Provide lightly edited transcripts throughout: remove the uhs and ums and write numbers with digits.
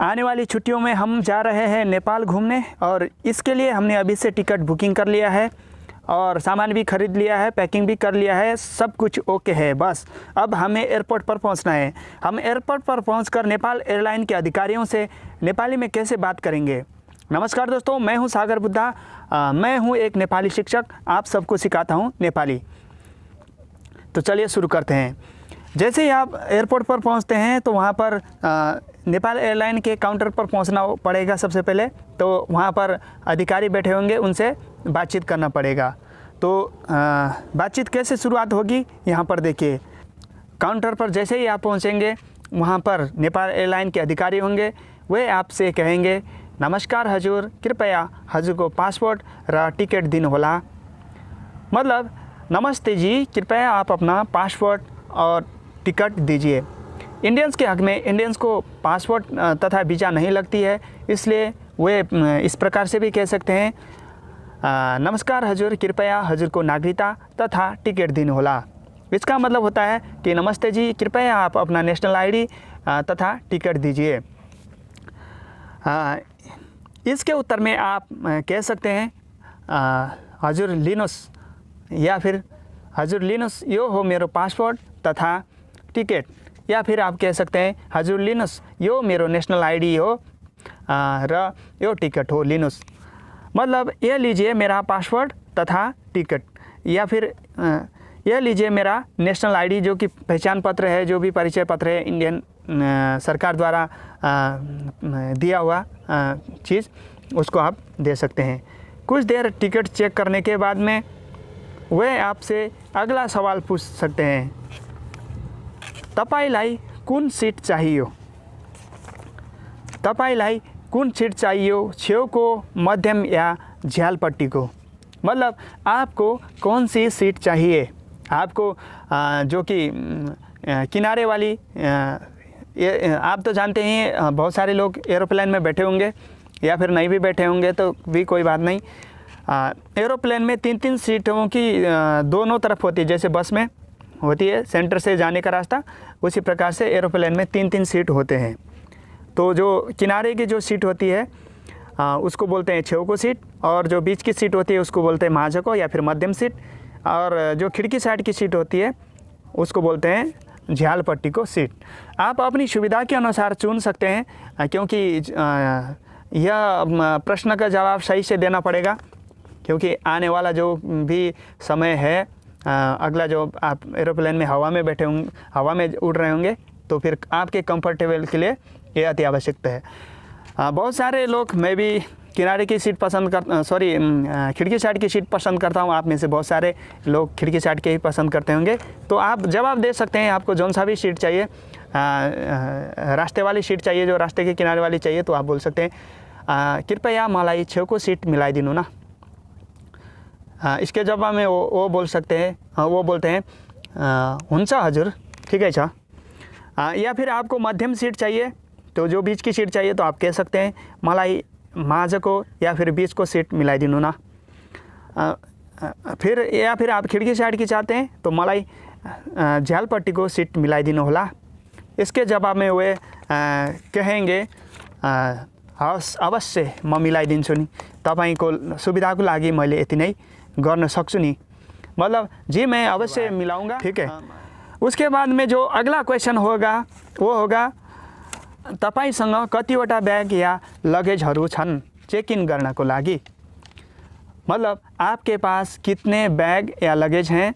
आने वाली छुट्टियों में हम जा रहे हैं नेपाल घूमने और इसके लिए हमने अभी से टिकट बुकिंग कर लिया है और सामान भी ख़रीद लिया है, पैकिंग भी कर लिया है, सब कुछ ओके है। बस अब हमें एयरपोर्ट पर पहुंचना है। हम एयरपोर्ट पर पहुंचकर नेपाल एयरलाइन के अधिकारियों से नेपाली में कैसे बात करेंगे। नमस्कार दोस्तों, मैं हूं सागर बुद्धा। मैं हूं एक नेपाली शिक्षक, आप सबको सिखाता हूं नेपाली। तो चलिए शुरू करते हैं। जैसे ही आप एयरपोर्ट पर पहुंचते हैं तो वहां पर नेपाल एयरलाइन के काउंटर पर पहुंचना पड़ेगा। सबसे पहले तो वहां पर अधिकारी बैठे होंगे, उनसे बातचीत करना पड़ेगा। तो बातचीत कैसे शुरुआत होगी, यहाँ पर देखिए। काउंटर पर जैसे ही आप पहुँचेंगे वहाँ पर नेपाल एयरलाइन के अधिकारी होंगे। वे आपसे कहेंगे, नमस्कार हजुर, कृपया हजुरको पासपोर्ट र टिकट दिनुहोला। मतलब नमस्ते जी, कृपया आप अपना पासपोर्ट और टिकट दीजिए। इंडियंस के हक़ में इंडियंस को पासपोर्ट तथा वीज़ा नहीं लगती है, इसलिए वे इस प्रकार से भी कह सकते हैं, नमस्कार हजुर, कृपया हजुर को नागरिकता तथा टिकट दिनुहोला। इसका मतलब होता है कि नमस्ते जी, कृपया आप अपना नेशनल आईडी तथा टिकट दीजिए। इसके उत्तर में आप कह सकते हैं, हजुर लिनुहोस्, या फिर हजुर लिनुहोस्, यो हो मेरो पासपोर्ट तथा टिकट। या फिर आप कह सकते हैं, हजुर लिनुहोस्, यो मेरो नेशनल आईडी हो र यो टिकट हो, लिनुहोस्। मतलब ये लीजिए मेरा पासपोर्ट तथा टिकट, या फिर यह लीजिए मेरा नेशनल आईडी, जो कि पहचान पत्र है, जो भी परिचय पत्र है इंडियन सरकार द्वारा दिया हुआ चीज़, उसको आप दे सकते हैं। कुछ देर टिकट चेक करने के बाद में वे आपसे अगला सवाल पूछ सकते हैं, तपाईलाई कुन सीट चाहिए, तपाईलाई कुन सीट चाहिए, छेउको, मध्यम या झ्यालपट्टी को। मतलब आपको कौन सी सीट चाहिए। आपको जो कि किनारे वाली, आप तो जानते हैं बहुत सारे लोग एरोप्लेन में बैठे होंगे या फिर नहीं भी बैठे होंगे तो भी कोई बात नहीं। एरोप्लेन में 3-3 सीटों की दोनों तरफ होती है, जैसे बस में होती है सेंटर से जाने का रास्ता, उसी प्रकार से एरोप्लेन में 3-3 सीट होते हैं। तो जो किनारे की जो सीट होती है उसको बोलते हैं छेउको सीट, और जो बीच की सीट होती है उसको बोलते हैं माझको या फिर मध्यम सीट, और जो खिड़की साइड की सीट होती है उसको बोलते हैं झ्यालपट्टी को सीट। आप अपनी सुविधा के अनुसार चुन सकते हैं, क्योंकि यह प्रश्न का जवाब सही से देना पड़ेगा, क्योंकि आने वाला जो भी समय है, अगला जो आप एरोप्लेन में हवा में बैठे होंगे, हवा में उड़ रहे होंगे, तो फिर आपके कंफर्टेबल के लिए ये अति आवश्यकता है। बहुत सारे लोग, मैं भी किनारे की सीट पसंद खिड़की साइड की सीट पसंद करता हूँ। आप में से बहुत सारे लोग खिड़की साइड के ही पसंद करते होंगे। तो आप जवाब दे सकते हैं, आपको जौन सा भी सीट चाहिए, रास्ते वाली सीट चाहिए, जो रास्ते के किनारे वाली चाहिए, तो आप बोल सकते हैं, कृपया मलाई छेउको सीट मिलाइदिनु ना। इसके जवाब में वो बोल सकते हैं, वो बोलते हैं, हुन्छ हजुर, ठिकै छ। या फिर आपको मध्यम सीट चाहिए, तो जो बीच की सीट चाहिए, तो आप कह सकते हैं, मलाई माझको या फिर बीच को सीट मिलाइदिनु ना। या फिर आप खिड़की साइड की चाहते हैं, तो मलाई झ्यालपट्टी को सीट मिलाइदिनु होला। इसके जवाब में वे कहेंगे, हवस्, अवश्य म मिलाइदिन्छु नि, तपाईँको सुविधाको लागि मैले यति नै गर्न सक्छु नि। मतलब जी मैं अवश्य मिलाऊंगा, ठीक है। उसके बाद में जो अगला क्वेश्चन होगा वो होगा, तपाईसँग कतिवटा बैग या लगेजहरू छन् चेक इन गर्नको लागि। मतलब आपके पास कितने बैग या लगेज हैं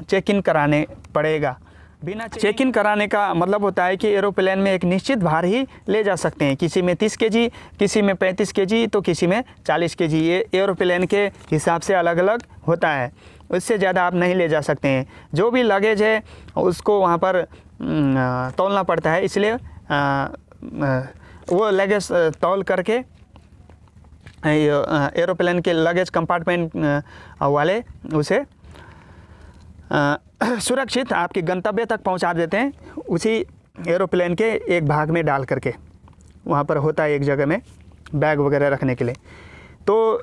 चेक इन कराने पड़ेगा। बिना चेक इन कराने का मतलब होता है कि एरोप्लेन में एक निश्चित भार ही ले जा सकते हैं, किसी में 30 kg, किसी में 35 kg, तो किसी में 40 kg। ये एरोप्लेन के हिसाब से अलग अलग होता है, उससे ज़्यादा आप नहीं ले जा सकते हैं। जो भी लगेज है उसको वहाँ पर तौलना पड़ता है, इसलिए वो लगेज तौल करके एरोप्लेन के लगेज कंपार्टमेंट वाले उसे सुरक्षित आपके गंतव्य तक पहुंचा देते हैं, उसी एरोप्लेन के एक भाग में डाल करके। वहाँ पर होता है एक जगह में बैग वगैरह रखने के लिए। तो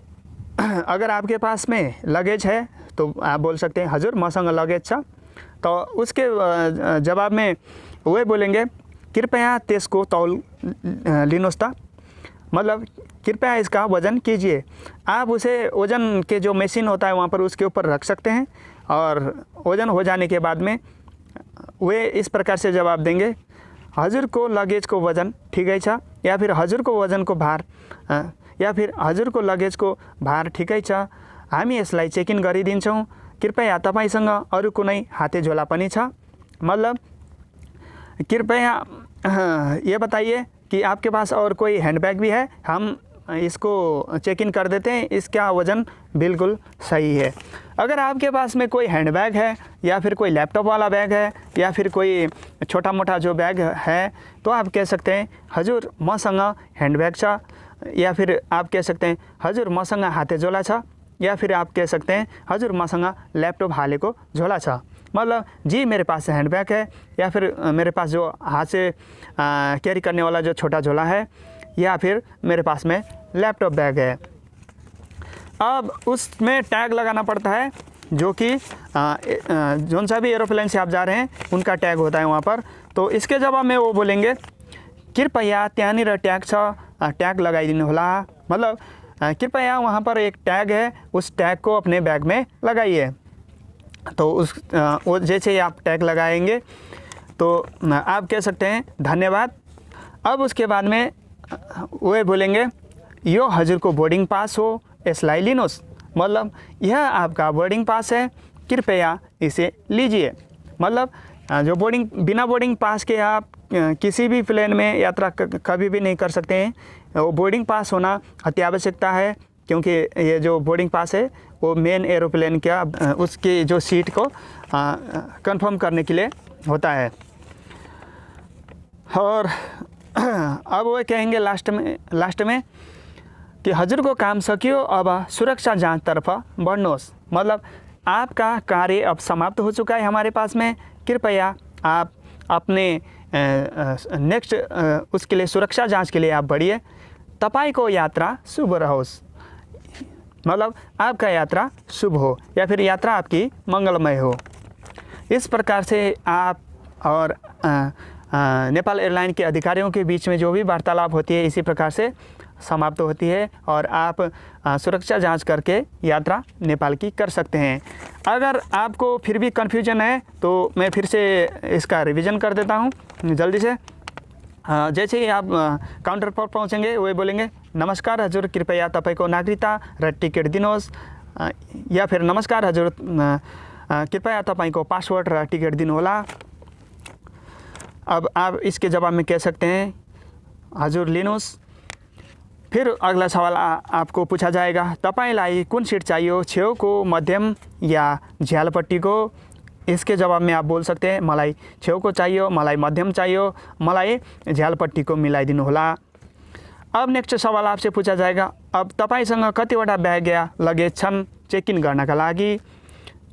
अगर आपके पास में लगेज है तो आप बोल सकते हैं, हजुर मसँग लगेज छ। तो उसके जवाब में वे बोलेंगे, कृपया त्यसको तौल लिनुहोस् त, मतलब कृपया इसका वज़न कीजिए। आप उसे वज़न के जो मशीन होता है वहाँ पर उसके ऊपर रख सकते हैं और वज़न हो जाने के बाद में वे इस प्रकार से जवाब देंगे, हजुरको लगेजको वजन ठिकै छ, या फिर हजुरको वजनको भार या फिर हजुरको लगेजको भार ठिकै छ, हामी यसलाई चेक इन गरिदिन्छौँ, कृपया तपाईसँग अरू कुनै हाते झोला पनि छ। मतलब कृपया ये बताइए कि आपके पास और कोई हैंडबैग भी है, हम इसको चेक इन कर देते हैं, इसका वज़न बिल्कुल सही है। अगर आपके पास में कोई हैंडबैग है या फिर कोई लैपटॉप वाला बैग है या फिर कोई छोटा मोटा जो बैग है तो आप कह सकते हैं हजुर मसँग हैंडबैग छ, या फिर आप कह सकते हैं हजुर मसँग हाते झोला छ, या फिर आप कह सकते हैं हजुर मसँग लैपटॉप हालेको झोला छ। मतलब जी मेरे पास हैंडबैग है, या फिर मेरे पास जो हाथ से कैरी करने वाला जो छोटा झोला है, या फिर मेरे पास में लैपटॉप बैग है। अब उसमें टैग लगाना पड़ता है, जो कि जोन सा भी एरोप्लेन से आप जा रहे हैं उनका टैग होता है वहाँ पर। तो इसके जवाब में वो बोलेंगे कृपया त्यहाँनिर टैग छ, टैग लगाइदिनु होला। मतलब कृपया वहाँ पर एक टैग है, उस टैग को अपने बैग में लगाइए। तो उस वो जैसे आप टैग लगाएंगे तो आप कह सकते हैं धन्यवाद। अब उसके बाद में वे बोलेंगे यो हजुरको बोर्डिंग पास हो, यसलाई लिनुहोस्। मतलब यह आपका बोर्डिंग पास है, कृपया इसे लीजिए। मतलब जो बिना बोर्डिंग पास के आप किसी भी प्लेन में यात्रा कभी भी नहीं कर सकते हैं। वो बोर्डिंग पास होना अति आवश्यकता है, क्योंकि ये जो बोर्डिंग पास है वो मेन एरोप्लेन का उसकी जो सीट को कंफर्म करने के लिए होता है। और अब वो कहेंगे लास्ट में कि हजुरको काम सकियो, अब सुरक्षा जांच तरफ बढ़नुहोस्। मतलब आपका कार्य अब समाप्त हो चुका है हमारे पास में, कृपया आप अपने नेक्स्ट उसके लिए सुरक्षा जांच के लिए आप बढ़िए। तपाईको यात्रा शुभ रहोस्। मतलब आपका यात्रा शुभ हो, या फिर यात्रा आपकी मंगलमय हो। इस प्रकार से आप और नेपाल एयरलाइन के अधिकारियों के बीच में जो भी वार्तालाप होती है इसी प्रकार से समाप्त होती है, और आप सुरक्षा जांच करके यात्रा नेपाल की कर सकते हैं। अगर आपको फिर भी कन्फ्यूजन है तो मैं फिर से इसका रिवीजन कर देता हूँ जल्दी से। जैसे ही आप काउंटर पर पहुँचेंगे वे बोलेंगे नमस्कार हजुर, कृपया तपाईको नागरिकता र टिकट दिनुहोस्, या फिर नमस्कार हजुर, कृपया तपाईको पासपोर्ट र टिकट दिनुहोला। अब आप इसके जवाब में कह सकते हैं हजुर लिनुहोस्। फिर अगला सवाल आपको पूछा जाएगा तपाईलाई कुन सीट चाहिए, छेउको, मध्यम या झ्यालपट्टिको। इसके जवाब में आप बोल सकते हैं मलाई छेउको चाहिए, मलाई मध्यम चाहिए, मलाई झ्यालपट्टिको मिलाइदिनु होला। अब नेक्स्ट सवाल आपसे पूछा जाएगा अब तपाईसँग कतिवटा बैग या लगेज छन् चेक इन गर्नका लागि।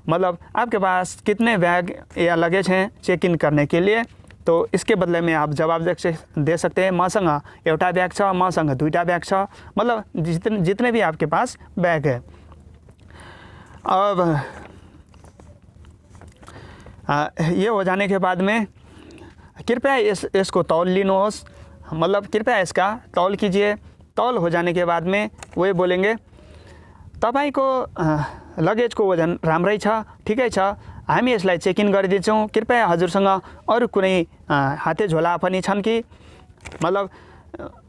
मतलब आपके पास कितने बैग या लगेज हैं चेक इन करने के लिए। तो इसके बदले में आप जवाब दे सकते हैं मसँग एउटा बैग छ, मसँग दुईटा बैग छ। मतलब जितने भी आपके पास बैग है। अब ये हो जाने के बाद में कृपया इसको तौल लिनुहोस्। मतलब कृपया इसका तौल कीजिए। तौल हो जाने के बाद में वे बोलेंगे तपाईको लगेजको वजन राम्रै छ, ठिकै छ, हामी यसलाई चेक इन गरिदिन्छौँ, कृपया हजुरसँग अरू कुनै हाते झोला पनि छन् कि। मतलब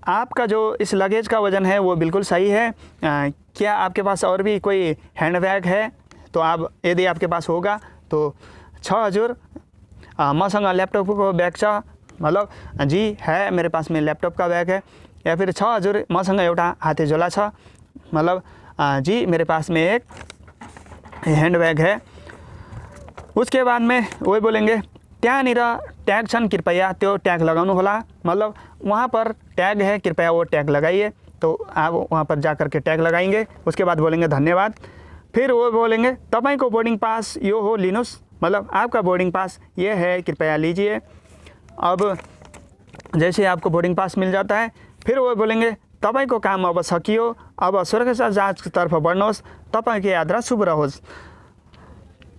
आपका जो इस लगेज का वज़न है वो बिल्कुल सही है। क्या आपके पास और भी कोई हैंडबैग है? तो आप यदि आपके पास होगा तो छ हजुर, मसँग लैपटॉप बैग छ। मतलब जी है, मेरे पास में लैपटॉप का बैग है। या फिर छ हजुर, मसँग एउटा हाते झोला छ। मतलब जी मेरे पास में एक हैंडबैग है। उसके बाद में वही बोलेंगे त्यहाँनिर ट्याग छन्, कृपया त्यो ट्याग लगाउनु होला। मतलब वहाँ पर टैग है, कृपया वो टैग लगाइए। तो आप वहाँ पर जा कर के टैग लगाएंगे। उसके बाद बोलेंगे धन्यवाद। फिर वो बोलेंगे तपाईको बोर्डिंग पास यो हो, लिनुहोस्। मतलब आपका बोर्डिंग पास ये है, कृपया लीजिए। अब जैसे आपको बोर्डिंग पास मिल जाता है फिर वो बोलेंगे तपाईको काम अब सकियो, अब सुरक्षा जाँच तर्फ बढ्नुहोस्, तपाईको यात्रा शुभ रहोस्।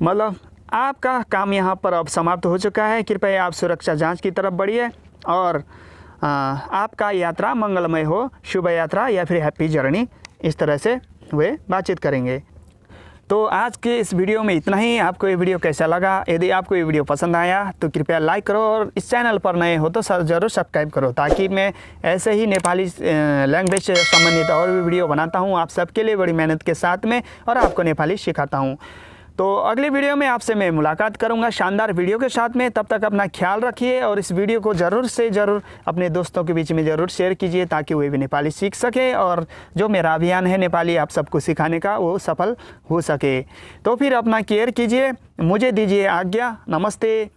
मतलब आपका काम यहाँ पर अब समाप्त हो चुका है, कृपया आप सुरक्षा जांच की तरफ बढ़िए। और आपका यात्रा मंगलमय हो, शुभ यात्रा या फिर हैप्पी जर्नी, इस तरह से वे बातचीत करेंगे। तो आज के इस वीडियो में इतना ही। आपको ये वीडियो कैसा लगा? यदि आपको ये वीडियो पसंद आया तो कृपया लाइक करो और इस चैनल पर नए हो तो ज़रूर सब्सक्राइब करो, ताकि मैं ऐसे ही नेपाली लैंग्वेज से संबंधित और भी वीडियो बनाता हूँ आप सबके लिए बड़ी मेहनत के साथ में, और आपको नेपाली सिखाता हूँ। तो अगली वीडियो में आपसे मैं मुलाकात करूंगा शानदार वीडियो के साथ में। तब तक अपना ख्याल रखिए और इस वीडियो को ज़रूर से ज़रूर अपने दोस्तों के बीच में ज़रूर शेयर कीजिए, ताकि वे भी नेपाली सीख सके और जो मेरा अभियान है नेपाली आप सबको सिखाने का वो सफल हो सके। तो फिर अपना केयर कीजिए। मुझे दीजिए आज्ञा। नमस्ते।